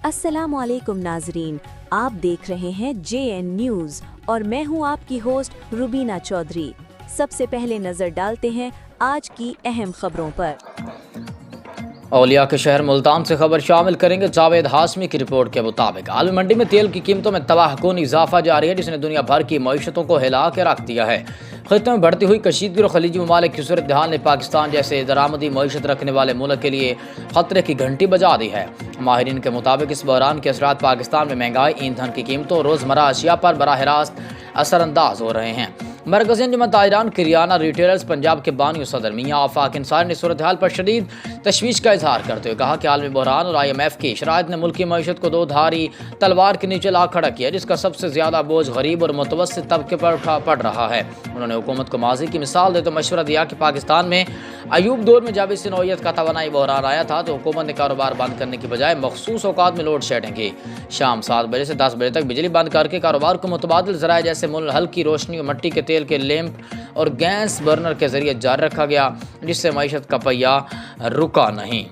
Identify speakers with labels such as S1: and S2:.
S1: अस्सलाम वालेकुम नाजरीन, आप देख रहे हैं JN न्यूज़ और मैं हूं आपकी होस्ट रुबीना चौधरी। सबसे पहले नजर डालते हैं आज की अहम खबरों पर।
S2: औलिया के शहर मुल्तान से खबर शामिल करेंगे। जावेद हाशमी की रिपोर्ट के मुताबिक आलमी मंडी में तेल की कीमतों में तबाहकुन इजाफा जारी है, जिसने दुनिया भर की मईशतों को हिला के रख दिया है। खित्ते में बढ़ती हुई कशीदगी और खलीजी ममालिक की सूरत हाल ने पाकिस्तान जैसे दरामदी मईशत रखने वाले मुल्क के लिए खतरे की घंटी बजा दी है। माहिरीन के मुताबिक इस बहरान के असरात पाकिस्तान में महंगाई, ईंधन की कीमतों और रोज़मर्रा अशिया पर बराह रास्त असरअंदाज हो रहे हैं। मरकज़ी अंजुमन ताजरान किरियाना रिटेलर्स पंजाब के बानी सदर मियाँ आफाक अंसारी ने सूरत हाल पर शदीद तशवीश का इजहार करते हुए कहा कि आलमी बहरान और IMF की शराइत ने मुल्की मईशत को दो धारी तलवार के नीचे ला खड़ा किया, जिसका सबसे ज़्यादा बोझ गरीब और मुतवस्सित तबके पर पड़ रहा है। उन्होंने हुकूमत को माजी की मिसाल देते मशवरा दिया कि पाकिस्तान में अयूब दौर में जब इस नौयत का तवानाई बहरान आया था तो हुकूमत ने कारोबार बंद करने की बजाय मखसूस औकात में लोड शेडिंग की। शाम 7 बजे से 10 बजे तक बिजली बंद करके कारोबार को मुतबादिल ज़राए जैसे हल्की रोशनी और मिट्टी के तेल के लैंप और गैस बर्नर के जरिए जारी रखा गया, जिससे मईशत का पहिया रुका नहीं।